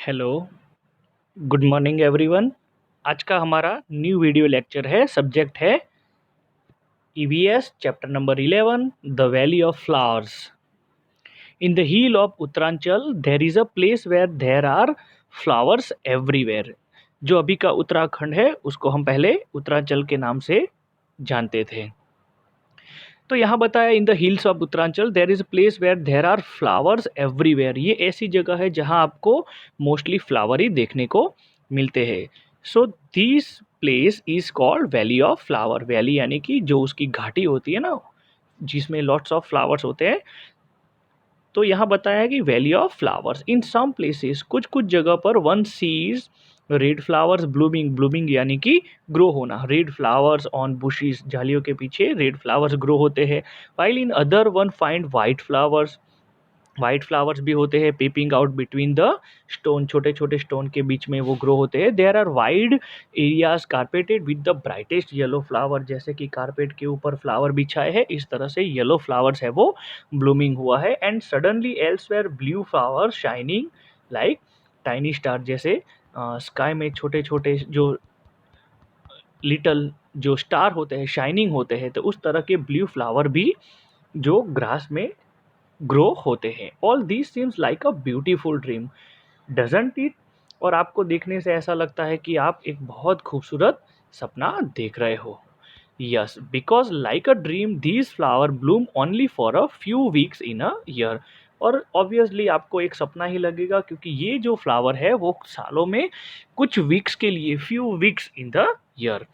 Hello, good morning everyone. आज का हमारा न्यू वीडियो लेक्चर है। सब्जेक्ट है EVS chapter number 11 the valley of flowers. In the hill of Uttaranchal there is a place where there are flowers everywhere. जो अभी का उत्तराखंड है उसको हम पहले उत्तरांचल के नाम से जानते थे। तो यहाँ बताया in the hills of Uttaranchal there is a place where there are flowers everywhere. ये ऐसी जगह है जहाँ आपको मोस्टली फ्लावर ही देखने को मिलते हैं। So this place is called valley of flower. Valley यानी कि जो उसकी घाटी होती है ना, जिसमें लॉट्स ऑफ फ्लावर्स होते हैं। तो यहाँ बताया है कि valley of flowers in some places, कुछ कुछ जगह पर one sees red flowers blooming. Blooming यानी कि ग्रो होना। रेड फ्लावर्स ऑन बुशीज, झालियों के पीछे रेड फ्लावर्स ग्रो होते हैं। While in other one find white flowers. White flowers भी होते हैं peeping out between the stone. छोटे छोटे स्टोन के बीच में वो ग्रो होते हैं। There are wide areas carpeted with the brightest yellow flower. जैसे कि कारपेट के ऊपर फ्लावर बिछाए हैं, इस तरह से येलो फ्लावर्स है वो ब्लूमिंग हुआ है। And suddenly elsewhere blue flower shining like tiny star. जैसे स्काई में छोटे छोटे जो लिटल जो स्टार होते हैं, शाइनिंग होते हैं, तो उस तरह के ब्लू फ्लावर भी जो ग्रास में ग्रो होते हैं। All this seems like a beautiful dream, doesn't it. और आपको देखने से ऐसा लगता है कि आप एक बहुत खूबसूरत सपना देख रहे हो। Yes, because like a dream these flower Bloom only for a few weeks in a year. और ऑब्वियसली आपको एक सपना ही लगेगा, क्योंकि ये जो फ्लावर है वो सालों में कुछ वीक्स के लिए, few weeks in the year.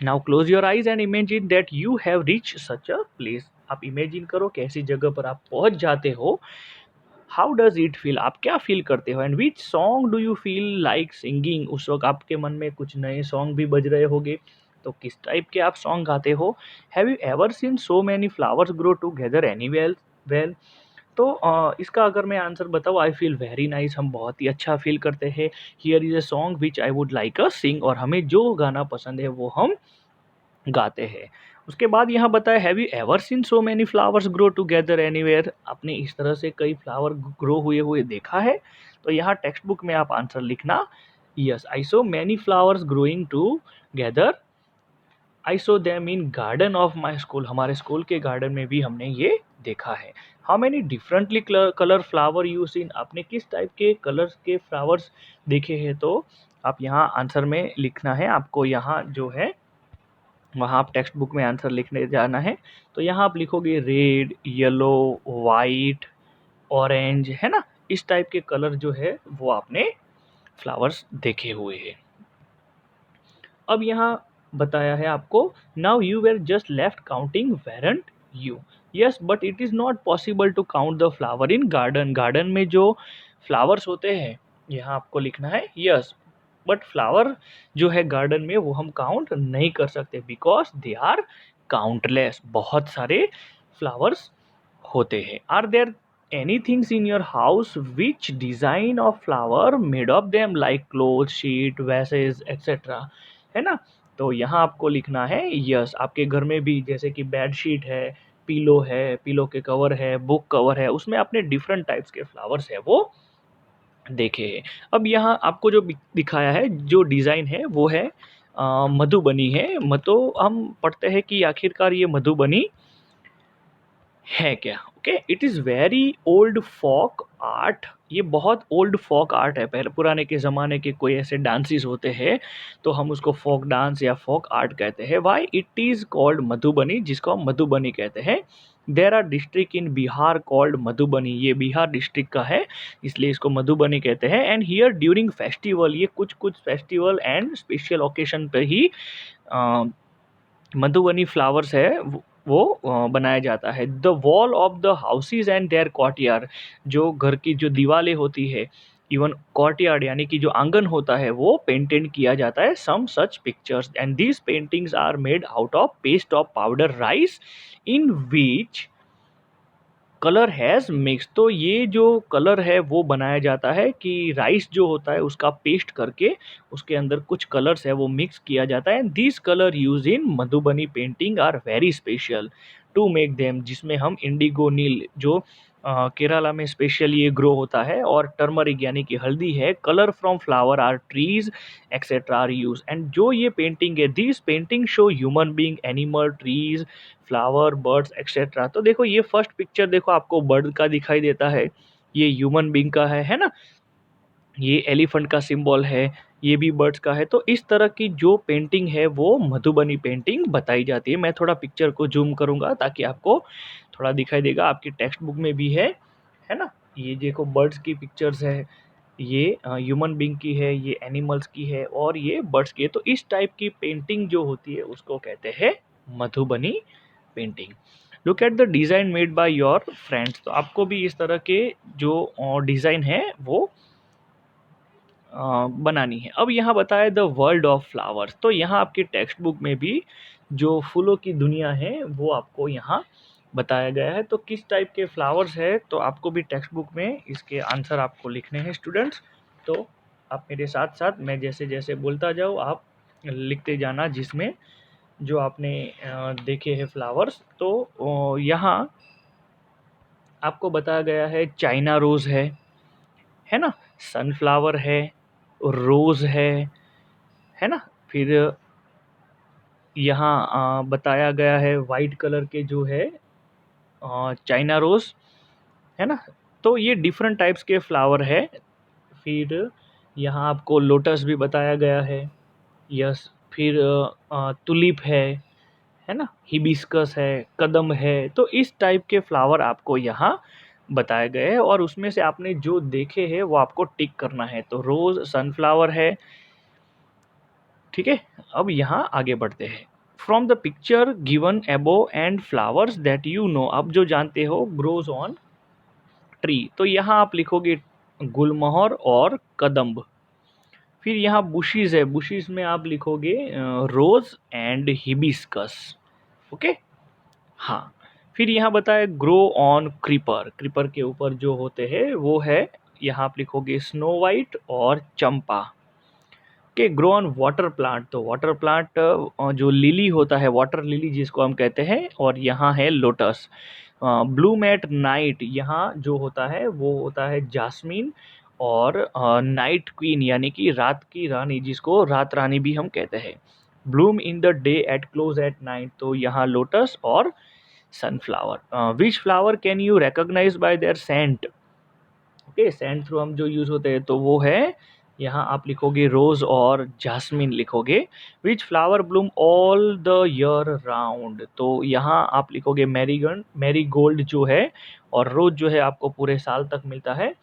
Now close your eyes and imagine that you have reach such a place. आप इमेजिन करो कि ऐसी जगह पर आप पहुंच जाते हो। हाउ डज इट फील, आप क्या फील करते हो। And which song do you feel like singing. उस वक्त आपके मन में कुछ नए सॉन्ग भी बज रहे होंगे, तो किस टाइप के आप सॉन्ग गाते हो। Have you ever scene so many flowers grow together anywhere well. तो इसका अगर मैं आंसर बताऊँ, आई फील वेरी नाइस। हम बहुत ही अच्छा फील करते हैं। Here is a song which I would like a sing. और हमें जो गाना पसंद है वो हम गाते हैं। उसके बाद यहाँ बताया have you ever scene so many flowers grow together anywhere. आपने इस तरह से कई फ्लावर ग्रो हुए हुए देखा है। तो यहाँ टेक्स्ट बुक में आप आंसर लिखना, yes I so many flowers growing together. I so them in garden of my school. हमारे स्कूल के गार्डन में भी हमने ये देखा है। How many differently colour flower you seen. आपने किस टाइप के कलर्स के फ्लावर्स देखे हैं। तो आप यहाँ आंसर में लिखना है। आपको यहाँ जो है वहाँ आप टेक्स्ट बुक में आंसर लिखने जाना है। तो यहाँ आप लिखोगे रेड, येलो, वाइट, ऑरेंज, है ना। इस टाइप के कलर जो है वो आपने फ्लावर्स देखे हुए हैं। अब यहाँ बताया है आपको, now you were just left counting weren't you. Yes but it is not possible to count the flower in garden. Garden में जो फ्लावर्स होते हैं, यहाँ आपको लिखना है यस, बट फ्लावर जो है गार्डन में वो हम काउंट नहीं कर सकते, बिकॉज दे आर काउंटलेस। बहुत सारे फ्लावर्स होते हैं। Are there any things in your house which design of flower made of them like cloth, sheet, vases etcetera, है ना। तो यहाँ आपको लिखना है यस। आपके घर में भी जैसे कि बेड शीट है, पिलो है, पिलो के कवर है, बुक कवर है, उसमें आपने डिफरेंट टाइप्स के फ्लावर्स है वो देखे हैं। अब यहाँ आपको जो दिखाया है, जो डिज़ाइन है वो है मधुबनी है। तो हम पढ़ते हैं कि आखिरकार ये मधुबनी है क्या। Okay, it is very old folk art. ये बहुत ओल्ड फोक आर्ट है। पहले पुराने के ज़माने के कोई ऐसे डांसेस होते हैं तो हम उसको फोक डांस या फोक आर्ट कहते हैं। Why it is called Madhubani, जिसको हम मधुबनी कहते हैं। There are district in Bihar called Madhubani. ये बिहार डिस्ट्रिक्ट का है, इसलिए इसको मधुबनी कहते हैं। एंड हियर ड्यूरिंग फेस्टिवल, ये कुछ कुछ फेस्टिवल एंड स्पेशल ओकेशन पे ही मधुबनी फ्लावर्स है वो बनाया जाता है। The wall of the houses and their courtyard, जो घर की जो दीवारें होती है, इवन कॉर्टयार्ड यानी कि जो आंगन होता है, वो पेंटेड किया जाता है। Some such pictures and these paintings are made out of paste of powder rice in which colour has mix. तो ये जो कलर है वो बनाया जाता है कि राइस जो होता है उसका पेस्ट करके उसके अंदर कुछ कलर्स है वो मिक्स किया जाता है। This colour use in Madhubani painting are very special to make them, जिसमें हम इंडिगो नील जो केरला में स्पेशल ये ग्रो होता है। और टर्मरिक यानी कि हल्दी है, colour from flower or trees etcetera are use. And जो ये पेंटिंग है, this painting show human being, animal, trees, flower, birds etcetera. तो देखो ये फर्स्ट पिक्चर देखो आपको बर्ड का दिखाई देता है, ये ह्यूमन बीइंग का है ना, ये एलिफेंट का सिंबल है, ये भी बर्ड्स का है। तो इस तरह की जो पेंटिंग है वो मधुबनी पेंटिंग बताई जाती है। मैं थोड़ा पिक्चर को जूम करूंगा ताकि आपको थोड़ा दिखाई देगा, आपकी टेक्स्ट बुक में भी है ना। ये देखो बर्ड्स की पिक्चर्स है, ये ह्यूमन बीइंग की है, ये एनिमल्स की है और ये बर्ड्स की है। तो इस टाइप की पेंटिंग जो होती है उसको कहते हैं Madhubani painting. Look at the design made by your friends. तो आपको भी इस तरह के जो डिज़ाइन है वो बनानी है। अब यहाँ बताया द वर्ल्ड ऑफ फ्लावर्स। तो यहाँ आपकी टेक्स्ट बुक में भी जो फूलों की दुनिया है वो आपको यहाँ बताया गया है। तो किस टाइप के फ्लावर्स है, तो आपको भी टेक्स्ट बुक में इसके आंसर आपको लिखने हैं स्टूडेंट्स। तो आप मेरे साथ साथ मैं जैसे जैसे बोलता जाऊँ आप लिखते जाना, जिसमें जो आपने देखे हैं फ्लावर्स। तो यहाँ आपको बताया गया है चाइना रोज़ है ना, सनफ्लावर है, रोज़ है ना। फिर यहाँ बताया गया है वाइट कलर के जो है चाइना रोज़, है ना। तो ये डिफरेंट टाइप्स के फ्लावर है। फिर यहाँ आपको लोटस भी बताया गया है, यस। फिर टुलिप है ना, हिबिस्कस है, कदम है। तो इस टाइप के फ्लावर आपको यहाँ बताए गए हैं और उसमें से आपने जो देखे हैं वो आपको टिक करना है। तो रोज़, सनफ्लावर है, ठीक है। अब यहाँ आगे बढ़ते हैं। फ्रॉम द पिक्चर गिवन एबो and flowers that you know, अब जो जानते हो ग्रोज ऑन ट्री। तो यहाँ आप लिखोगे गुलमोहर और कदम्ब। फिर यहाँ बुशीज है, बुशीज में आप लिखोगे रोज एंड हिबिस्कस, ओके। हाँ, फिर यहाँ बताया ग्रो ऑन क्रीपर, क्रीपर के ऊपर जो होते हैं वो है, यहाँ आप लिखोगे स्नो वाइट और चंपा के। ग्रो ऑन वाटर प्लांट, तो वाटर प्लांट जो लिली होता है, वाटर लिली जिसको हम कहते हैं, और यहाँ है लोटस। ब्लूम एट नाइट, यहाँ जो होता है वो होता है जास्मीन। और नाइट क्वीन यानी कि रात की रानी, जिसको रात रानी भी हम कहते हैं। Bloom in the day at close at night, तो यहाँ लोटस और sunflower. Which flower can you recognise by their scent, okay. Scent through हम जो यूज होते हैं तो वो है, यहाँ आप लिखोगे रोज और जास्मिन लिखोगे। विच flower Bloom all the year round, तो यहाँ आप लिखोगे मैरी गोल्ड जो है, और रोज जो है आपको पूरे साल तक मिलता है।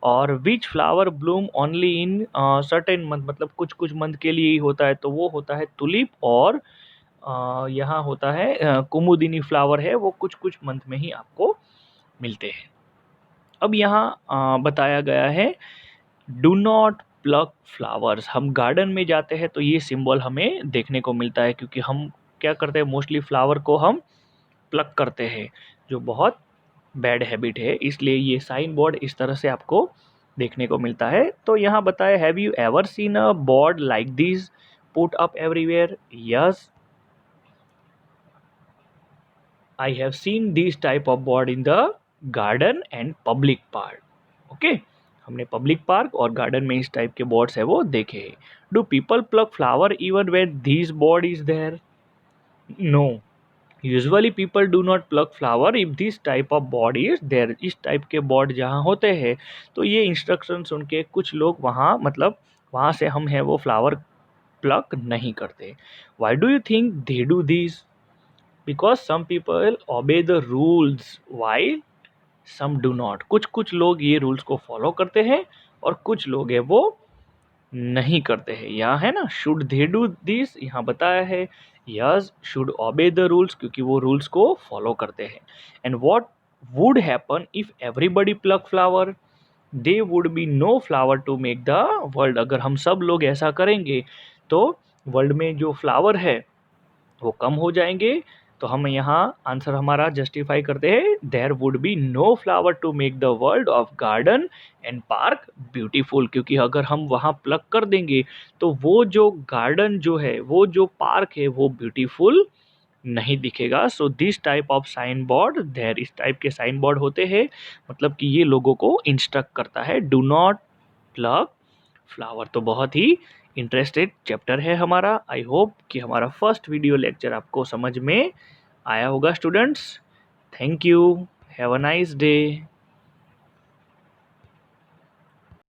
और विच flower Bloom only in certain month, मतलब कुछ कुछ मंथ के लिए ही होता है, तो वो होता है टुलिप। और यहाँ होता है कुमुदिनी फ्लावर है, वो कुछ कुछ मंथ में ही आपको मिलते हैं। अब यहाँ बताया गया है डू नॉट प्लक फ्लावर्स। हम गार्डन में जाते हैं तो ये सिंबल हमें देखने को मिलता है, क्योंकि हम क्या करते हैं, मोस्टली फ्लावर को हम प्लक करते हैं, जो बहुत बैड हैबिट है। इसलिए ये साइन बोर्ड इस तरह से आपको देखने को मिलता है। तो यहाँ बताया have you ever seen a board like this put up everywhere. Yes, I have seen this type of board in the garden and public park, okay. हमने पब्लिक पार्क और गार्डन में इस टाइप के बोर्ड्स है वो देखे हैं। Do people pluck flower even when this board is there? No, usually people do not pluck flower if this type of board is there. इस टाइप के बोर्ड जहाँ होते हैं तो ये इंस्ट्रक्शन सुन के कुछ लोग वहाँ, मतलब वहाँ से हम है वो फ्लावर प्लक नहीं करते। Why do you think they do this? Because some people obey the rules while some do not. कुछ कुछ लोग ये रूल्स को फॉलो करते हैं और कुछ लोग है वो नहीं करते हैं। यहाँ है ना, शुड दे डू दिस, यहाँ बताया है yes should obey the rules, क्योंकि वो रूल्स को फॉलो करते हैं। And what would happen if everybody pluck flower? They would be no flower to make the world. अगर हम सब लोग ऐसा करेंगे तो वर्ल्ड में जो फ्लावर है वो कम हो जाएंगे। तो हम यहाँ आंसर हमारा जस्टिफाई करते हैं, there would be no flower to make the world of garden and park beautiful. क्योंकि अगर हम वहाँ प्लग कर देंगे तो वो जो गार्डन जो है, वो जो पार्क है वो ब्यूटीफुल नहीं दिखेगा। So this type of sign board there, इस टाइप के साइन बोर्ड होते हैं, मतलब कि ये लोगों को इंस्ट्रक्ट करता है डू नॉट प्लग फ्लावर। तो बहुत ही इंटरेस्टेड चैप्टर है हमारा। आई होप कि हमारा फर्स्ट वीडियो लेक्चर आपको समझ में आया होगा students. Thank you, have a nice day.